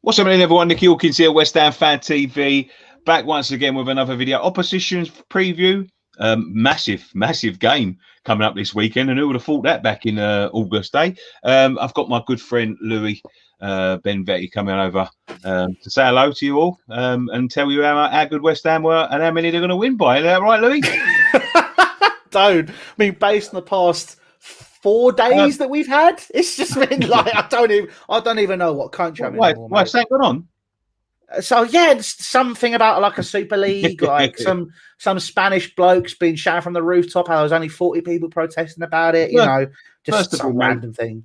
What's happening, everyone? Nicky Hawkins here, West Ham Fan TV, back once again with another video. Opposition's preview. Massive game coming up this weekend, and who would have thought that back in August, eh? I've got my good friend Louis Ben Vetty coming over to say hello to you all and tell you how good West Ham were and how many they're going to win by. Is that right, Louis? Don't. I mean, based on the past 4 days that we've had, it's just been like I don't even know what country I'm in anymore. What's that going on? So yeah, it's something about like a Super League, like some Spanish blokes being shouted from the rooftop how there was only 40 people protesting about it. Just some random thing.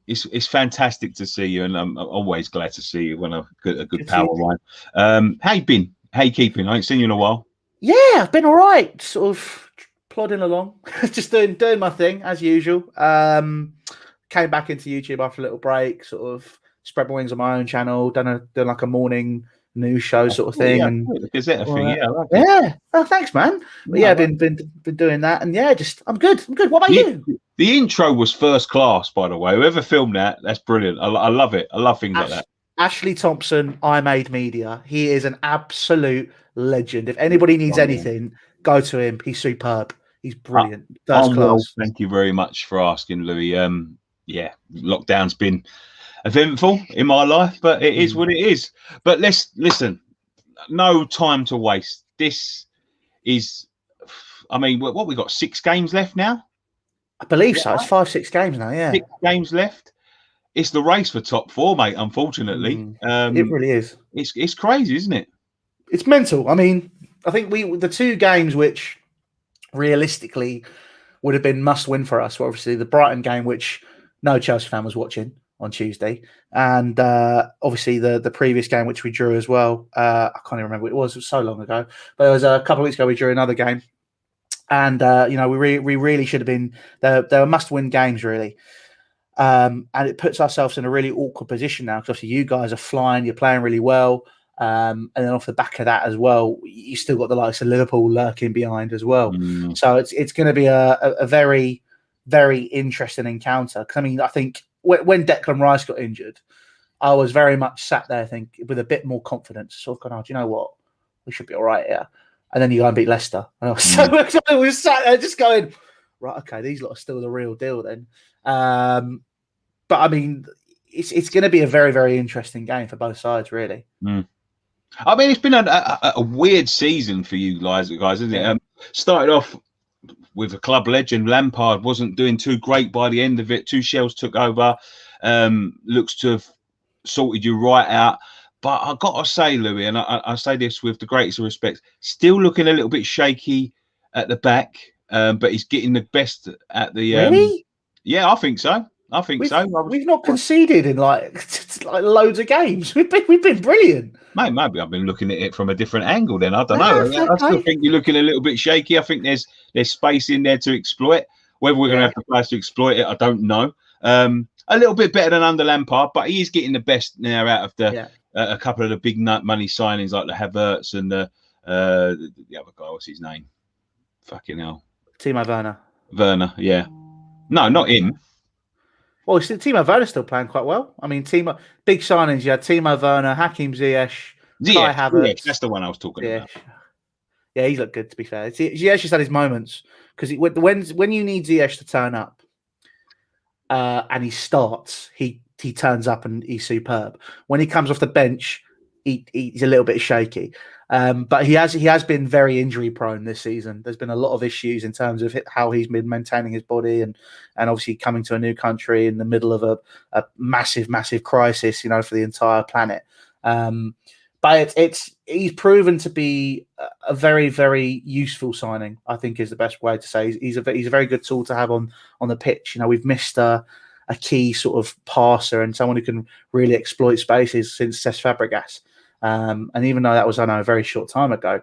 It's fantastic to see you, and I'm always glad to see you when a good power line. How you been? How you keeping? I ain't seen you in a while. Yeah, I've been all right. Sort of plodding along, just doing my thing as usual. Came back into YouTube after a little break, sort of spread my wings on my own channel, done like a morning news show sort of thing. Yeah, and the Gazette thing, yeah. Like yeah. Oh, thanks, man. But yeah, been doing that, and yeah, I'm good. What about you? The intro was first class, by the way. Whoever filmed that's brilliant. I love it. I love things like that. Ashley Thompson, I Made Media. He is an absolute legend. If anybody needs anything, go to him. He's superb. He's brilliant. First class. Well, thank you very much for asking, Louis. Yeah, lockdown's been eventful in my life, but it is what it is. But let's listen. No time to waste. This is, I mean, what we got? 6 games left now. I believe so. It's 5-6 games now. Yeah, 6 games left. It's the race for top 4, mate. Unfortunately, it really is. It's crazy, isn't it? It's mental. I mean, I think the 2 games which realistically would have been must win for us were obviously the Brighton game, which no Chelsea fan was watching on Tuesday, and obviously the previous game which we drew as well. I can't even remember what it was. It was so long ago, but it was a couple of weeks ago we drew another game, and we really should have been. They were must win games really. And it puts ourselves in a really awkward position now because obviously you guys are flying, you're playing really well, and then off the back of that as well, you still got the likes of Liverpool lurking behind as well. So it's going to be a very, very interesting encounter. I mean, I think when Declan Rice got injured, I was very much sat there, with a bit more confidence. Sort of going, do you know what? We should be all right here. And then you go and beat Leicester. And I was so excited. I was sat there just going, right, okay, these lot are still the real deal then. But I mean, it's going to be a very, very interesting game for both sides, really. I mean, it's been a weird season for you guys, isn't it? Started off with a club legend. Lampard wasn't doing too great by the end of it. Tuchel's took over. Looks to have sorted you right out. But I got to say, Louis, and I say this with the greatest of respect, still looking a little bit shaky at the back. But he's getting the best at the. Really? Yeah, I think so. We've not conceded in like loads of games. We've been brilliant. Mate, maybe I've been looking at it from a different angle. Then I don't know. I still think you're looking a little bit shaky. I think there's space in there to exploit. Whether we're going to have the players to exploit it, I don't know. A little bit better than under Lampard, but he is getting the best now out of the a couple of the big money signings like the Havertz and the other guy. What's his name? Fucking hell. Timo Werner. Werner, yeah. No, not him. Well, Timo Werner's still playing quite well. I mean, big signings. You had Timo Werner, Hakim Ziyech, Kai Havertz. That's the one I was talking about. Yeah, he's looked good, to be fair. Ziyech has had his moments because when you need Ziyech to turn up and he starts, he turns up and he's superb. When he comes off the bench, he's a little bit shaky. But he has been very injury prone this season. There's been a lot of issues in terms of how he's been maintaining his body and obviously coming to a new country in the middle of a massive crisis, for the entire planet. But he's proven to be a very, very useful signing, I think is the best way to say. He's a very good tool to have on the pitch. We've missed a key sort of passer and someone who can really exploit spaces since Cesc Fabregas. And even though that was, I know, a very short time ago,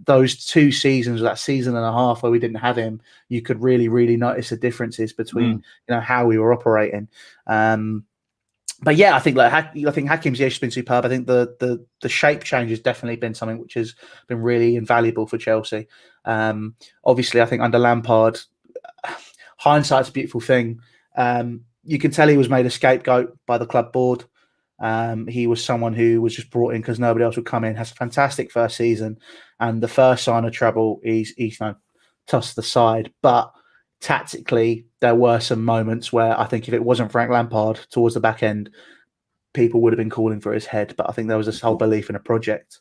those 2 seasons, that season and a half where we didn't have him, you could really, really notice the differences between, how we were operating. But yeah, I think Hakim Ziyech has been superb. I think the shape change has definitely been something which has been really invaluable for Chelsea. Obviously, I think under Lampard, hindsight's a beautiful thing. You can tell he was made a scapegoat by the club board. He was someone who was just brought in because nobody else would come in. Has a fantastic first season, and the first sign of trouble, he's tossed aside. But tactically, there were some moments where I think if it wasn't Frank Lampard towards the back end, people would have been calling for his head. But I think there was this whole belief in a project.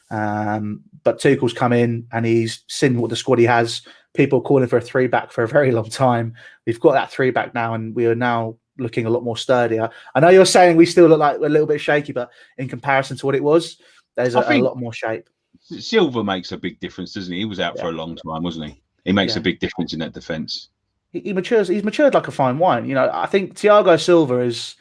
But Tuchel's come in and he's seen what the squad he has. People calling for a 3-back for a very long time. We've got that 3-back now, and we are now looking a lot more sturdier. I know you're saying we still look like a little bit shaky, but in comparison to what it was, there's a lot more shape. Silva makes a big difference, doesn't he? He was out for a long time, wasn't he? He makes a big difference in that defence. He matures. He's matured like a fine wine. You know, I think Thiago Silva is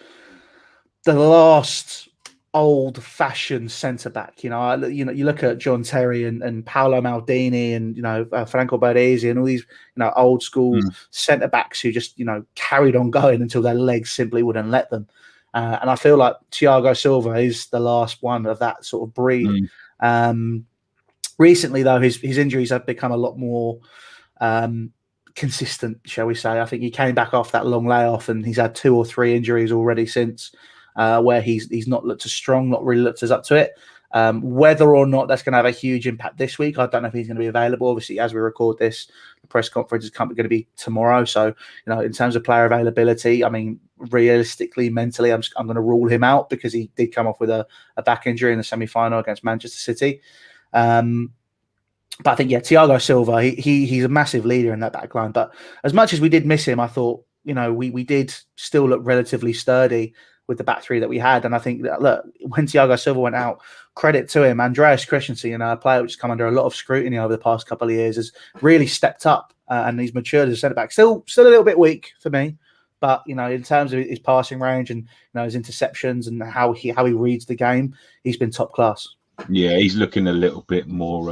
the last old-fashioned centre-back. You look at John Terry and Paolo Maldini and Franco Baresi and all these old-school centre-backs who just carried on going until their legs simply wouldn't let them. And I feel like Thiago Silva is the last one of that sort of breed. Recently, though, his injuries have become a lot more consistent, shall we say. I think he came back off that long layoff and he's had 2 or 3 injuries already since. Where he's not looked as strong, not really looked as up to it. Whether or not that's going to have a huge impact this week, I don't know if he's going to be available. Obviously, as we record this, the press conference is going to be tomorrow. So, in terms of player availability, I mean, realistically, mentally, I'm going to rule him out because he did come off with a back injury in the semi-final against Manchester City. But I think, Thiago Silva, he's a massive leader in that back line. But as much as we did miss him, I thought, we did still look relatively sturdy with the back three that we had. And I think that, look, when Thiago Silva went out, credit to him, Andreas Christensen, a player which has come under a lot of scrutiny over the past couple of years, has really stepped up and he's matured as a centre-back. Still a little bit weak for me, but, in terms of his passing range and, his interceptions and how he reads the game, he's been top class. Yeah, he's looking a little bit more...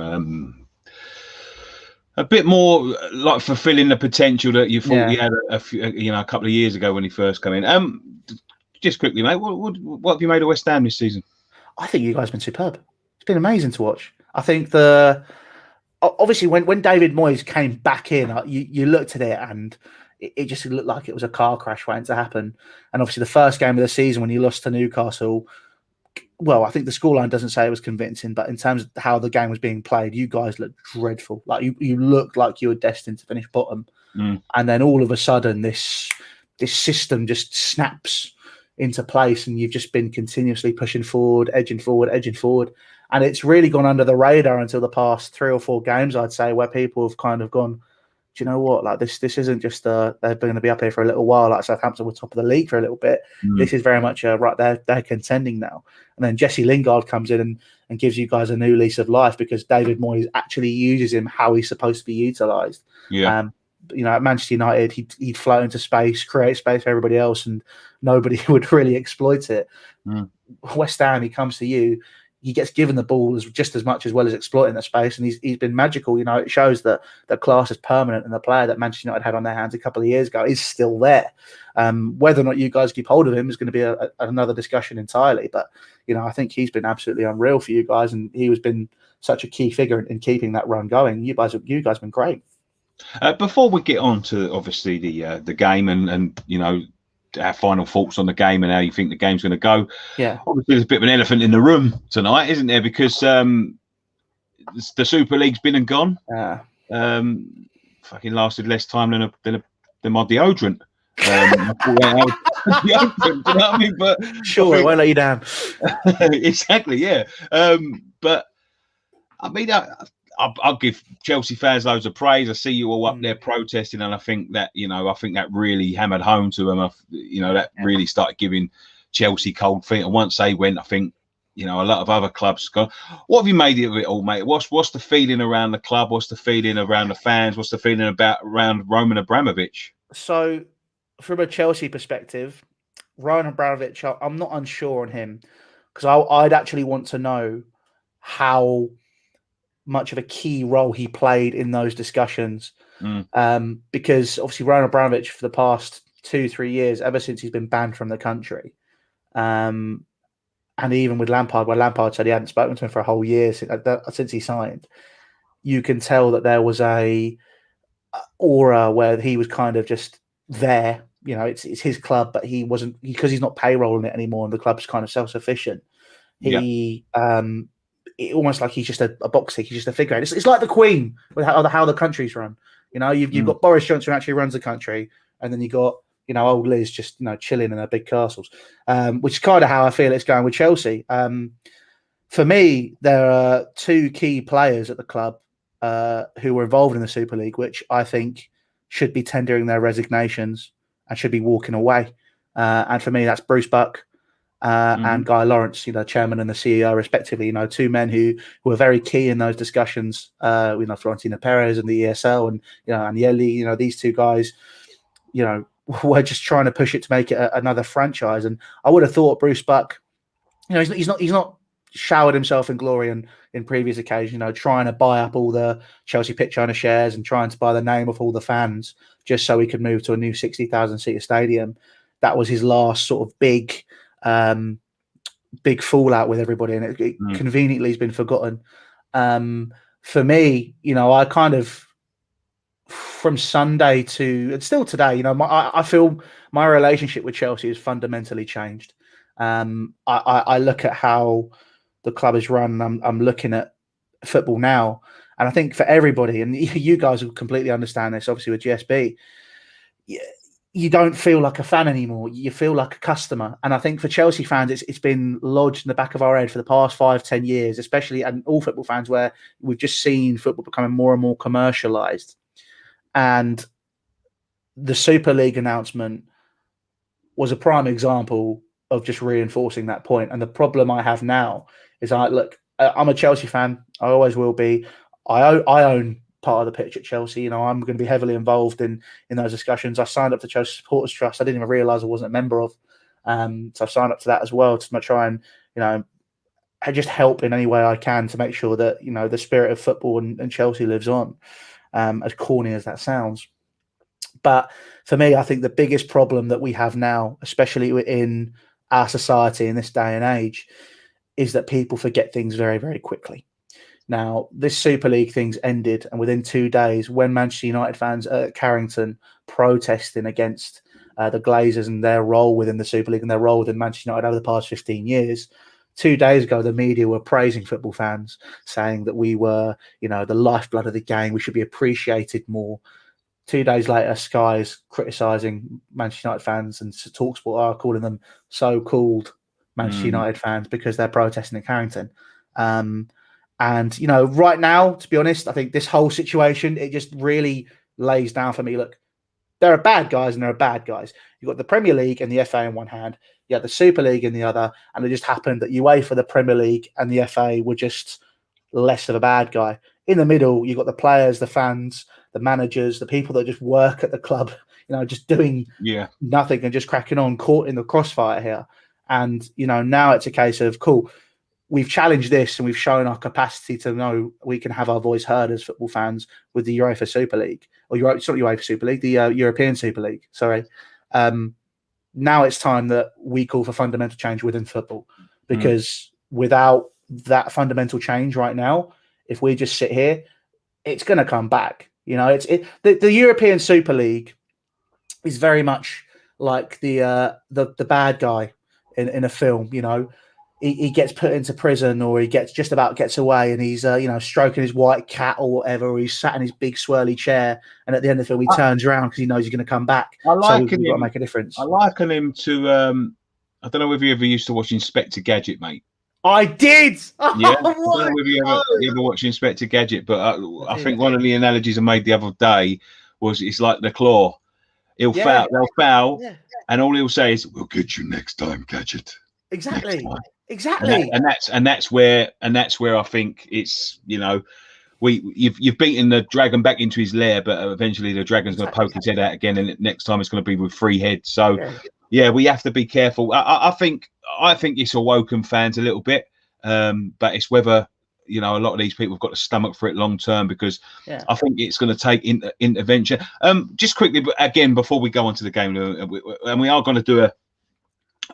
a bit more like fulfilling the potential that you thought he had a couple of years ago when he first came in. Just quickly, mate, what have you made of West Ham this season? I think you guys have been superb. It's been amazing to watch. I think obviously when David Moyes came back in, you looked at it and it just looked like it was a car crash waiting to happen. And obviously the first game of the season when you lost to Newcastle, well, I think the scoreline doesn't say it was convincing, but in terms of how the game was being played, you guys looked dreadful. Like you looked like you were destined to finish bottom. And then all of a sudden this system just snaps into place and you've just been continuously pushing forward, edging forward. And it's really gone under the radar until the past 3 or 4 games, I'd say, where people have kind of gone, do you know what? Like this isn't just they're going to be up here for a little while. Like Southampton were top of the league for a little bit. This is very much right there. They're contending now. And then Jesse Lingard comes in and gives you guys a new lease of life because David Moyes actually uses him how he's supposed to be utilised. Yeah. At Manchester United, he'd float into space, create space for everybody else, and nobody would really exploit it. West Ham, he comes to you, he gets given the ball just as much as well as exploiting that space, and he's been magical. It shows that the class is permanent, and the player that Manchester United had on their hands a couple of years ago is still there. Whether or not you guys keep hold of him is going to be another discussion entirely. But I think he's been absolutely unreal for you guys, and he has been such a key figure in keeping that run going. You guys have been great. Before we get on to obviously the game and our final thoughts on the game and how you think the game's going to go. Yeah, obviously there's a bit of an elephant in the room tonight, isn't there? Because the Super League's been and gone. Fucking lasted less time than my deodorant. Do you know what I mean? But sure, it won't let you down. Exactly, yeah. But I mean, I'll give Chelsea fans loads of praise. I see you all up there protesting, and I think that that really hammered home to them. That really started giving Chelsea cold feet. And once they went, I think a lot of other clubs gone. What have you made of it all, mate? What's the feeling around the club? What's the feeling around the fans? What's the feeling around Roman Abramovich? So, from a Chelsea perspective, Roman Abramovich, I'm not unsure on him because I'd actually want to know how much of a key role he played in those discussions. Because obviously Roman Abramovich for the past 2-3 years, ever since he's been banned from the country, and even with Lampard, where Lampard said he hadn't spoken to him for a whole year since he signed, you can tell that there was a aura where he was kind of just there you know, it's his club, but he wasn't, because he's not payrolling it anymore, and the club's kind of self-sufficient. He almost like he's just a box tick. He's just a figurehead. It's like the Queen with how the country's run. You know, you've got Boris Johnson who actually runs the country, and then you got, you know, old Liz just, you know, chilling in her big castles, which is kind of how I feel it's going with Chelsea. For me, there are two key players at the club who were involved in the Super League, which I think should be tendering their resignations and should be walking away. And for me, that's Bruce Buck and Guy Lawrence, you know, chairman and the CEO, respectively. You know, two men who were very key in those discussions. You know, Florentino Perez and the ESL, and, you know, Agnelli. You know, these two guys, you know, were just trying to push it to make it another franchise. And I would have thought Bruce Buck, you know, he's not showered himself in glory in previous occasions, you know, trying to buy up all the Chelsea pitch owner shares and trying to buy the name of all the fans just so he could move to a new 60,000 seater stadium. That was his last sort of big fallout with everybody, and it conveniently has been forgotten. For me, you know, I kind of, from Sunday to, and still today, you know, I feel my relationship with Chelsea has fundamentally changed. I look at how the club is run. I'm looking at football now, and I think for everybody, and you guys will completely understand this, obviously with GSB, you don't feel like a fan anymore. You feel like a customer. And I think for Chelsea fans, it's been lodged in the back of our head for the past 5-10 years, especially, and all football fans, where we've just seen football becoming more and more commercialized. And the Super League announcement was a prime example of just reinforcing that point. And the problem I have now is, I'm a Chelsea fan. I always will be. I own part of the pitch at Chelsea. You know, I'm going to be heavily involved in those discussions. I signed up to Chelsea Supporters Trust. I didn't even realise I wasn't a member of. So I've signed up to that as well to try and, you know, I just help in any way I can to make sure that, you know, the spirit of football and Chelsea lives on, as corny as that sounds. But for me, I think the biggest problem that we have now, especially in our society in this day and age, is that people forget things very, very quickly. Now, this Super League thing's ended, and within 2 days, when Manchester United fans at Carrington protesting against the Glazers and their role within the Super League and their role within Manchester United over the past 15 years, 2 days ago, the media were praising football fans, saying that we were, you know, the lifeblood of the game. We should be appreciated more. 2 days later, Sky's criticising Manchester United fans, and TalkSport are calling them so-called Manchester United fans because they're protesting at Carrington. And, you know, right now, to be honest, I think this whole situation, it just really lays down for me. Look, there are bad guys and there are bad guys. You've got the Premier League and the FA in one hand. You have the Super League in the other. And it just happened that UEFA, the Premier League and the FA were just less of a bad guy. In the middle, you've got the players, the fans, the managers, the people that just work at the club, you know, just doing nothing and just cracking on, caught in the crossfire here. And, you know, now it's a case of, cool, we've challenged this and we've shown our capacity to know we can have our voice heard as football fans with the UEFA Super League, or it's not UEFA Super League, the European Super League. Sorry. Now it's time that we call for fundamental change within football, because without that fundamental change right now, if we just sit here, it's going to come back. You know, the European Super League is very much like the bad guy in a film. You know, he gets put into prison, or he gets away, and he's you know, stroking his white cat or whatever, or he's sat in his big swirly chair, and at the end of the film he turns around because he knows he's going to come back. So we've got to make a difference. I liken him to I don't know if you ever used to watch Inspector Gadget, mate. I did. Yeah, I don't know if you ever watched Inspector Gadget, but I think one of the analogies I made the other day was it's like the claw. They'll foul, and all he'll say is, "We'll get you next time, Gadget." Exactly. And that's where I think it's, you know, you've beaten the dragon back into his lair, but eventually the dragon's going to poke his head out again, and next time it's going to be with 3 heads. So yeah, we have to be careful. I think it's awoken fans a little bit, but it's whether, you know, a lot of these people have got the stomach for it long term, because I think it's going to take intervention. Just quickly, but again, before we go on to the game, and we are going to do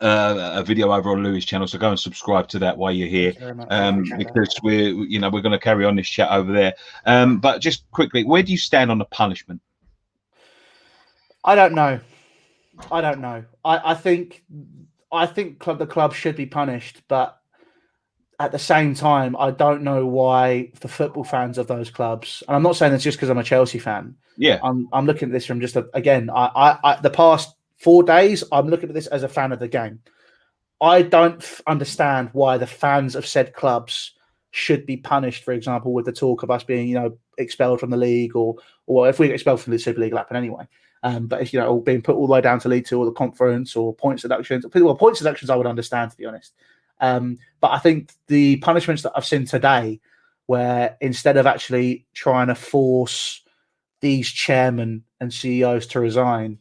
a video over on Louis' channel, so go and subscribe to that while you're here, because we're going to carry on this chat over there. But just quickly, where do you stand on the punishment? I don't know. I don't know. I think the club should be punished, but at the same time, I don't know why the football fans of those clubs, and I'm not saying this just because I'm a Chelsea fan. Yeah, I'm looking at this from just the past 4 days, I'm looking at this as a fan of the game. I don't understand why the fans of said clubs should be punished. For example, with the talk of us being, expelled from the league, or if we get expelled from the Super League, it'll happen anyway. But if all being put all the way down to League Two or the conference or points deductions, points deductions I would understand, to be honest. But I think the punishments that I've seen today, where instead of actually trying to force these chairmen and CEOs to resign,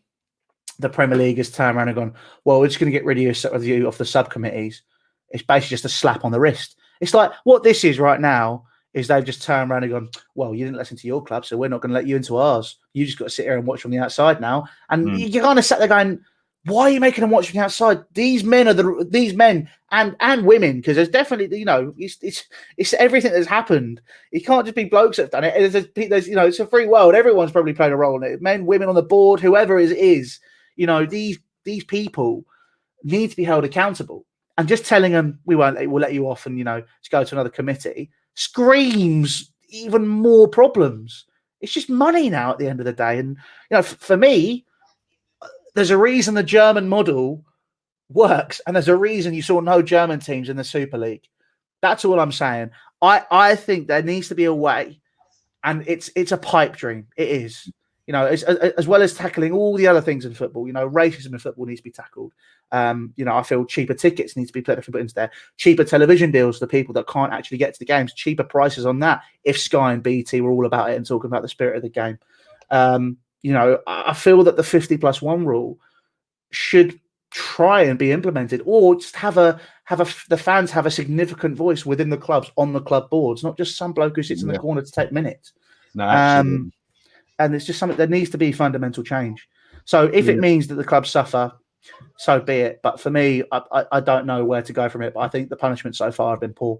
the Premier League has turned around and gone, well, we're just going to get rid of you off the subcommittees. It's basically just a slap on the wrist. It's like what this is right now is they've just turned around and gone, well, you didn't listen to your club, so we're not going to let you into ours. You just got to sit here and watch from the outside now. And you kind of sat there going, why are you making them watch from the outside? These men and women, because there's definitely, it's everything that's happened. It can't just be blokes that have done it. There's it's a free world. Everyone's probably played a role in it. Men, women on the board, whoever it is. These people need to be held accountable. And just telling them we'll let you off and to go to another committee screams even more problems. It's just money now at the end of the day. And for me, there's a reason the German model works, and there's a reason you saw no German teams in the Super League. That's all I'm saying. I think there needs to be a way, and it's a pipe dream. It is. As well as tackling all the other things in football, racism in football needs to be tackled. I feel cheaper tickets need to be put into there. Cheaper television deals for the people that can't actually get to the games. Cheaper prices on that. If Sky and BT were all about it and talking about the spirit of the game, I feel that the 50+1 rule should try and be implemented, or just have the fans have a significant voice within the clubs on the club boards, not just some bloke who sits in the corner to take minutes. No, absolutely. And it's just something that needs to be fundamental change. So if it means that the clubs suffer, so be it. But for me, I don't know where to go from it. But I think the punishment so far have been poor.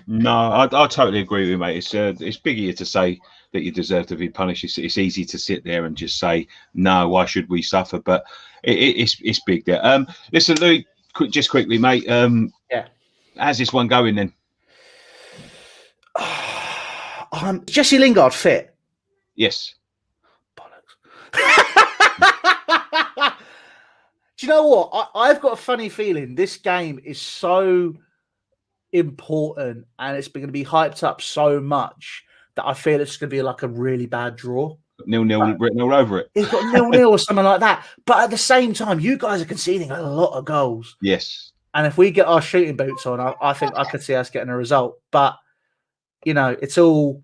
No, I totally agree with you, mate. It's big of you to say that you deserve to be punished. It's easy to sit there and just say, no, why should we suffer? But it's big there. Listen, Louis, just quickly, mate. How's this one going then? Jesse Lingard fit? Yes. Bollocks. Do you know what? I've got a funny feeling this game is so important and it's going to be hyped up so much that I feel it's going to be like a really bad draw. 0-0 written all over it. It's got 0-0 or something like that. But at the same time, you guys are conceding a lot of goals. Yes. And if we get our shooting boots on, I think I could see us getting a result. But, it's all...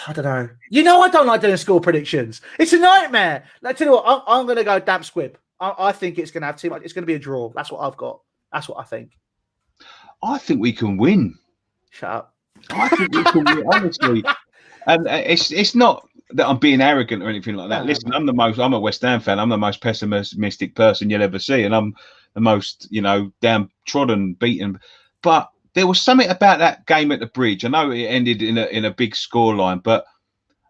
I don't know. I don't like doing score predictions. It's a nightmare. Like, tell you what, I'm going to go damp squib. I think it's going to have too much. It's going to be a draw. That's what I've got. That's what I think. I think we can win. Shut up. I think we can win, honestly. And it's not that I'm being arrogant or anything like that. No, Listen, I'm a West Ham fan. I'm the most pessimistic person you'll ever see. And I'm the most, downtrodden, beaten. But there was something about that game at the Bridge. I know it ended in a big scoreline, but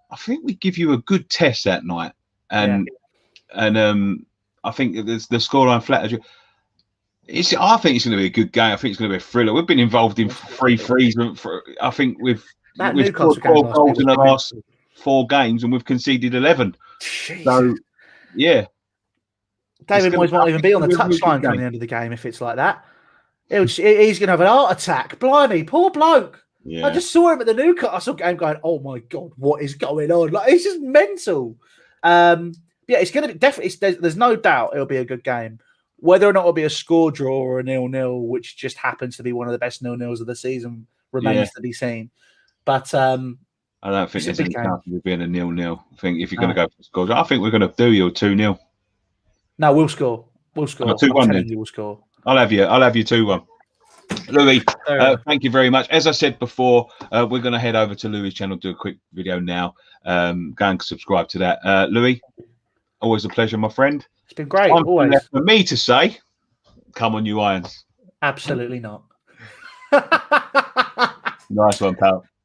I think we give you a good test that night. And I think the scoreline flattered you. I think it's going to be a good game. I think it's going to be a thriller. We've been involved in 3 frees. I think we've scored 12 goals in the last 4 games, and we've conceded 11. Jesus. So, yeah. David Moyes might even be on the touchline from the end of the game if it's like that. He's going to have an heart attack. Blimey, poor bloke. Yeah. I just saw him at the Newcastle game going, oh my God, what is going on? Like, it's just mental. It's going to be definitely, there's no doubt it'll be a good game. Whether or not it'll be a score draw or a 0-0, which just happens to be one of the best 0-0s of the season, remains to be seen. But I don't think there's any chance of it being a 0-0. I think if you're going to go for score, I think we're going to do you 2-0. No, we'll score. We'll score. 2-1 then. You will score. I'll have you 2-1. Louis, thank you very much. As I said before, we're going to head over to Louis' channel, do a quick video now. Go and subscribe to that. Louis, always a pleasure, my friend. It's been great. Always. For me to say, come on, you Irons. Absolutely not. Nice one, pal.